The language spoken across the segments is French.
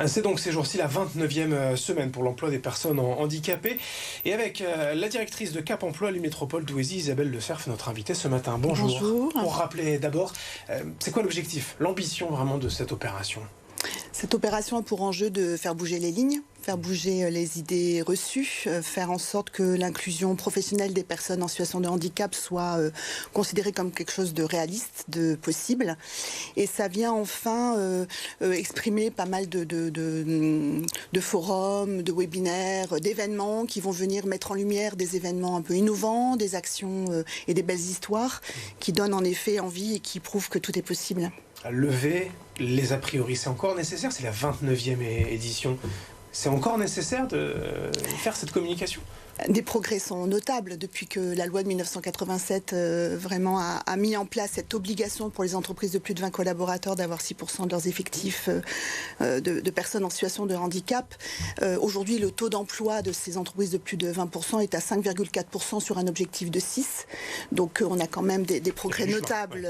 C'est donc ces jours-ci la 29e semaine pour l'emploi des personnes handicapées. Et avec la directrice de Cap Emploi, l'Métropole Douaisis, Isabelle Le Cerf, notre invitée ce matin. Bonjour. Bonjour. Pour rappeler d'abord, c'est quoi l'objectif, l'ambition vraiment de cette opération ? Cette opération a pour enjeu de faire bouger les lignes, faire bouger les idées reçues, faire en sorte que l'inclusion professionnelle des personnes en situation de handicap soit considérée comme quelque chose de réaliste, de possible. Et ça vient enfin exprimer pas mal de forums, de webinaires, d'événements qui vont venir mettre en lumière des événements un peu innovants, des actions et des belles histoires qui donnent en effet envie et qui prouvent que tout est possible. Lever les a priori, c'est encore nécessaire, c'est la 29e édition. C'est encore nécessaire de faire cette communication ? Des progrès sont notables depuis que la loi de 1987 vraiment a mis en place cette obligation pour les entreprises de plus de 20 collaborateurs d'avoir 6% de leurs effectifs de personnes en situation de handicap. Aujourd'hui, le taux d'emploi de ces entreprises de plus de 20% est à 5,4% sur un objectif de 6%. Donc on a quand même des progrès notables.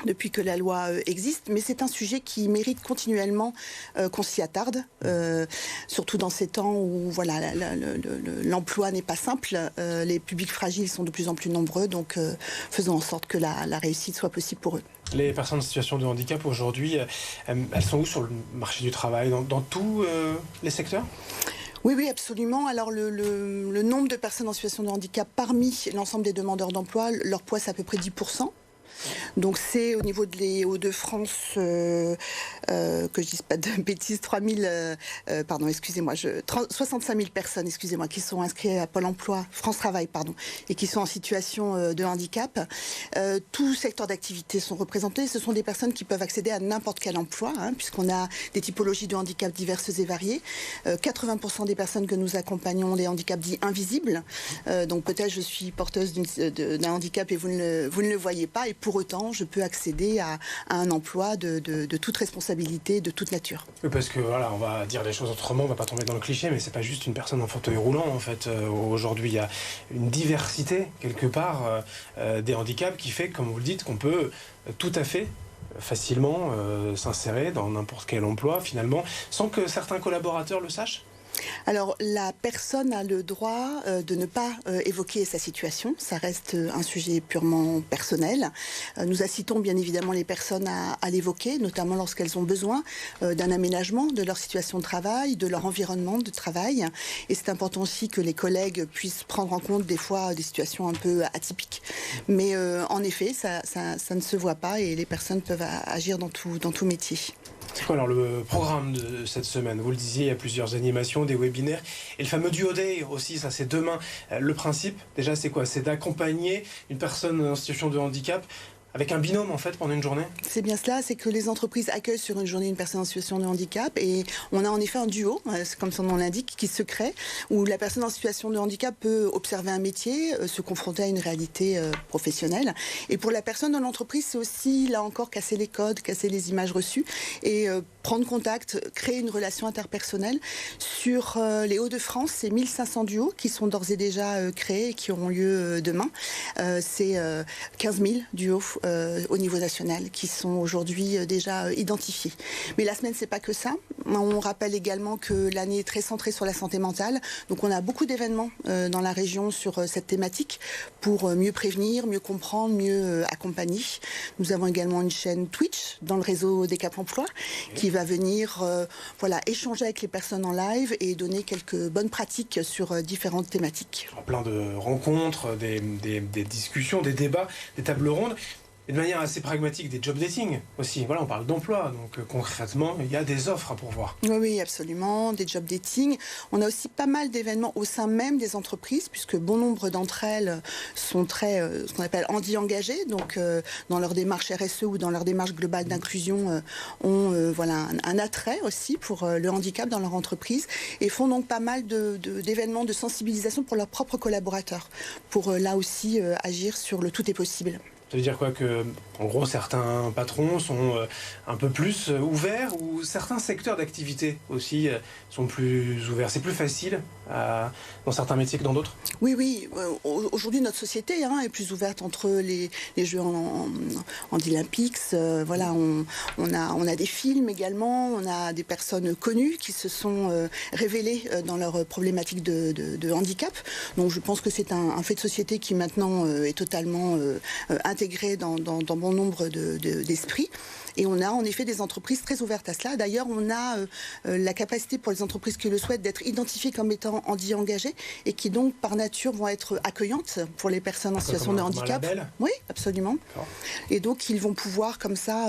Depuis que la loi existe, mais c'est un sujet qui mérite continuellement qu'on s'y attarde, surtout dans ces temps où voilà, l'emploi n'est pas simple, les publics fragiles sont de plus en plus nombreux, donc faisons en sorte que la réussite soit possible pour eux. Les personnes en situation de handicap aujourd'hui, elles sont où sur le marché du travail, dans tous les secteurs ? Oui, absolument. Alors le nombre de personnes en situation de handicap parmi l'ensemble des demandeurs d'emploi, leur poids c'est à peu près 10%. Donc c'est au niveau des Hauts-de-France, que je dise pas de bêtises, 65 000 personnes, qui sont inscrites à Pôle emploi, France Travail, et qui sont en situation de handicap. Tous secteurs d'activité sont représentés. Ce sont des personnes qui peuvent accéder à n'importe quel emploi, puisqu'on a des typologies de handicap diverses et variées. 80% des personnes que nous accompagnons ont des handicaps dits invisibles. Donc peut-être je suis porteuse d'un handicap et vous ne le voyez pas. Et pour autant, je peux accéder à un emploi de toute responsabilité, de toute nature. Oui, parce que voilà, on va dire les choses autrement, on va pas tomber dans le cliché, mais c'est pas juste une personne en fauteuil roulant en fait. Aujourd'hui, il y a une diversité quelque part des handicaps qui fait, comme vous le dites, qu'on peut tout à fait facilement s'insérer dans n'importe quel emploi finalement, sans que certains collaborateurs le sachent. Alors, la personne a le droit de ne pas évoquer sa situation. Ça reste un sujet purement personnel. Nous incitons bien évidemment les personnes à l'évoquer, notamment lorsqu'elles ont besoin d'un aménagement de leur situation de travail, de leur environnement de travail. Et c'est important aussi que les collègues puissent prendre en compte des fois des situations un peu atypiques. Mais en effet, ça ne se voit pas et les personnes peuvent agir dans tout métier. C'est quoi alors le programme de cette semaine ? Vous le disiez, il y a plusieurs animations, des webinaires et le fameux Duo Day aussi, ça c'est demain. Le principe, déjà, c'est quoi ? C'est d'accompagner une personne en situation de handicap avec un binôme en fait pendant une journée ? C'est bien cela, c'est que les entreprises accueillent sur une journée une personne en situation de handicap et on a en effet un duo, comme son nom l'indique, qui se crée, où la personne en situation de handicap peut observer un métier, se confronter à une réalité professionnelle. Et pour la personne dans l'entreprise, c'est aussi, là encore, casser les codes, casser les images reçues et prendre contact, créer une relation interpersonnelle. Sur les Hauts-de-France, c'est 1500 duos qui sont d'ores et déjà créés et qui auront lieu demain. C'est 15 000 duos au niveau national qui sont aujourd'hui déjà identifiés. Mais la semaine, c'est pas que ça. On rappelle également que l'année est très centrée sur la santé mentale. Donc on a beaucoup d'événements dans la région sur cette thématique pour mieux prévenir, mieux comprendre, mieux accompagner. Nous avons également une chaîne Twitch dans le réseau des Cap Emploi qui va venir échanger avec les personnes en live et donner quelques bonnes pratiques sur différentes thématiques. Plein de rencontres, des discussions, des débats, des tables rondes. Et de manière assez pragmatique, des job dating aussi. Voilà, on parle d'emploi, donc concrètement, il y a des offres à pourvoir. Oui, absolument, des job dating. On a aussi pas mal d'événements au sein même des entreprises, puisque bon nombre d'entre elles sont très, ce qu'on appelle handi-engagées, donc dans leur démarche RSE ou dans leur démarche globale d'inclusion, ont un attrait aussi pour le handicap dans leur entreprise et font donc pas mal d'événements de sensibilisation pour leurs propres collaborateurs, pour là aussi agir sur le tout est possible. Ça veut dire quoi que, en gros, certains patrons sont un peu plus ouverts ou certains secteurs d'activité aussi sont plus ouverts. C'est plus facile dans certains métiers que dans d'autres? Oui, oui. Aujourd'hui, notre société est plus ouverte entre les Jeux en Olympics. Voilà, on a des films également, on a des personnes connues qui se sont révélées dans leur problématique de handicap. Donc je pense que c'est un fait de société qui maintenant est totalement intégré dans bon nombre d'esprits. Et on a en effet des entreprises très ouvertes à cela. D'ailleurs, on a la capacité pour les entreprises qui le souhaitent d'être identifiées comme étant handi-engagées et qui donc par nature vont être accueillantes pour les personnes en situation de handicap. Oui, absolument. Et donc ils vont pouvoir comme ça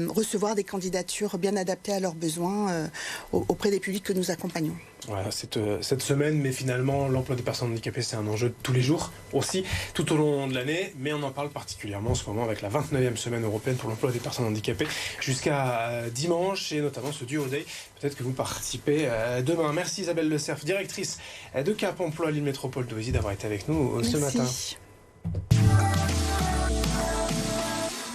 recevoir des candidatures bien adaptées à leurs besoins auprès des publics que nous accompagnons. Voilà, cette semaine, mais finalement, l'emploi des personnes handicapées, c'est un enjeu de tous les jours aussi, tout au long de l'année, mais on en parle particulièrement en ce moment avec la 29e semaine européenne pour l'emploi des personnes handicapées jusqu'à dimanche, et notamment ce Duo Day. Peut-être que vous participez demain. Merci Isabelle Le Cerf, directrice de Cap Emploi Lille Métropole d'Oisy, d'avoir été avec nous ce matin.